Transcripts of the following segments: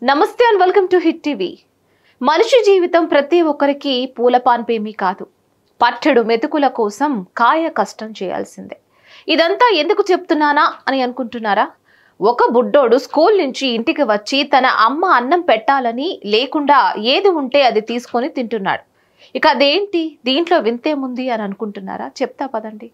నమస్తే and welcome to hit TV. మనిషి జీవితం ప్రతి ఒక్కరికి పూలపాన్పేమీ కాదు. పట్టెడు మెతుకుల కోసం కాయ కష్టం చేయాల్సిందే. ఇదంతా ఎందుకు చెప్తున్నానా అని అనుకుంటున్నారా? ఒక బుడ్డోడు స్కూల్ నుంచి ఇంటికి వచ్చి తన అమ్మ అన్నం పెట్టాలని లేకుండా ఏది ఉంటే అది తీసుకొని తింటున్నాడు. ఇక అదేంటి, దీంట్లో వింతేముంది అని అనుకుంటున్నారా? చెప్తా పదండి.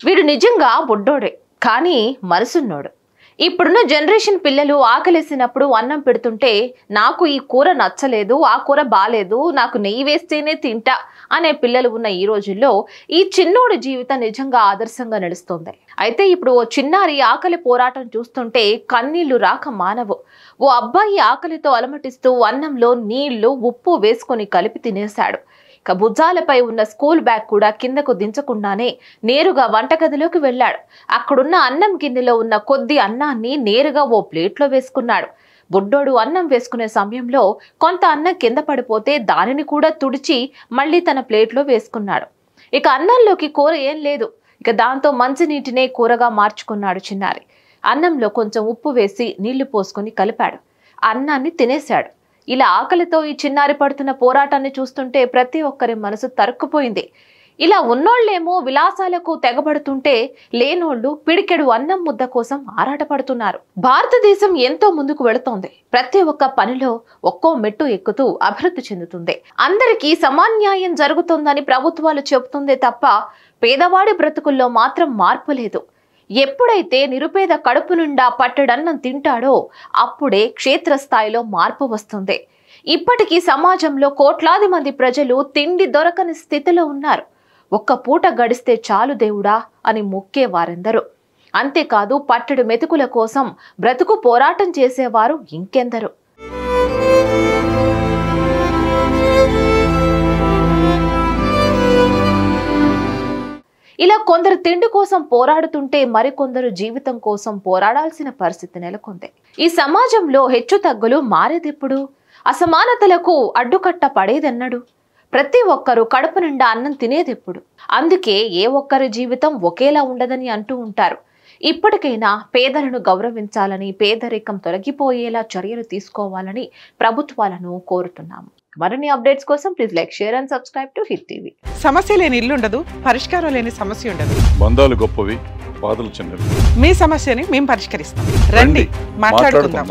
వీడు నిజంగా బుడ్డోడే, కానీ మనసున్నోడు. ఇప్పుడున్న జనరేషన్ పిల్లలు ఆకలేసినప్పుడు అన్నం పెడుతుంటే నాకు ఈ కూర నచ్చలేదు, ఆ కూర బాలేదు, నాకు నెయ్యి వేస్తేనే తింటా అనే పిల్లలు ఉన్న ఈ రోజుల్లో ఈ చిన్నోడి జీవితం నిజంగా ఆదర్శంగా నడుస్తుంది. అయితే ఇప్పుడు ఓ చిన్నారి ఆకలి పోరాటం చూస్తుంటే కన్నీళ్లు రాక మానవు. ఓ అబ్బాయి ఆకలితో అలమటిస్తూ అన్నంలో నీళ్లు ఉప్పు వేసుకొని కలిపి తినేశాడు. ఇక భుజాలపై ఉన్న స్కూల్ బ్యాగ్ కూడా కిందకు దించకుండానే నేరుగా వంటగదిలోకి వెళ్ళాడు. అక్కడున్న అన్నం గిన్నెలో ఉన్న కొద్ది అన్నాన్ని నేరుగా ఓ ప్లేట్లో వేసుకున్నాడు. బుడ్డోడు అన్నం వేసుకునే సమయంలో కొంత అన్నం కింద పడిపోతే దానిని కూడా తుడిచి మళ్ళీ తన ప్లేట్లో వేసుకున్నాడు. ఇక అన్నంలోకి కూర ఏం లేదు. ఇక దాంతో మంచినీటినే కూరగా మార్చుకున్నాడు చిన్నారి. అన్నంలో కొంచెం ఉప్పు వేసి నీళ్లు పోసుకొని కలిపాడు. అన్నాన్ని తినేశాడు. ఇలా ఆకలితో ఈ చిన్నారి పడుతున్న పోరాటాన్ని చూస్తుంటే ప్రతి ఒక్కరి మనసు తరుక్కుపోయింది. ఇలా ఉన్నోళ్లేమో విలాసాలకు తెగబడుతుంటే లేనోళ్లు పిడికెడు అన్నం ముద్ద కోసం ఆరాటపడుతున్నారు. భారతదేశం ఎంతో ముందుకు వెళుతోంది. ప్రతి ఒక్క పనిలో ఒక్కో మెట్టు ఎక్కుతూ అభివృద్ధి చెందుతుంది. అందరికీ సమాన్యాయం జరుగుతుందని ప్రభుత్వాలు చెబుతుందే తప్ప పేదవాడి బ్రతుకుల్లో మాత్రం మార్పు లేదు. ఎప్పుడైతే నిరుపేద కడుపు నిండా పట్టెడన్నం తింటాడో అప్పుడే క్షేత్రస్థాయిలో మార్పు వస్తుంది. ఇప్పటికీ సమాజంలో కోట్లాది మంది ప్రజలు తిండి దొరకని స్థితిలో ఉన్నారు. ఒక్క పూట గడిస్తే చాలు దేవుడా అని మొక్కే వారెందరూ. అంతేకాదు పట్టెడు మెతుకుల కోసం బ్రతుకు పోరాటం చేసేవారు ఇంకెందరు. ఇలా కొందరు తిండి కోసం పోరాడుతుంటే మరికొందరు జీవితం కోసం పోరాడాల్సిన పరిస్థితి నెలకొంది. ఈ సమాజంలో హెచ్చు తగ్గులు మారేదెప్పుడు? అసమానతలకు అడ్డుకట్ట పడేదెన్నడు? ప్రతి ఒక్కరూ కడుపు నిండా అన్నం తినేదెప్పుడు? అందుకే ఏ ఒక్కరి జీవితం ఒకేలా ఉండదని అంటూ ఉంటారు. ఇప్పటికైనా పేదలను గౌరవించాలని, పేదరికం తొలగిపోయేలా చర్యలు తీసుకోవాలని ప్రభుత్వాలను కోరుతున్నాము. మరిన్ని అప్డేట్స్ కోసం please like, share and subscribe to hit TV. సమస్య లేని ఇల్లు ఉండదు, పరిష్కారం లేని సమస్య ఉండదు. బంధాలు గొప్పవి, బాధలు చిన్నవి. మీ సమస్యని మేము పరిష్కరిస్తాం. రండి మాట్లాడుకుందాం.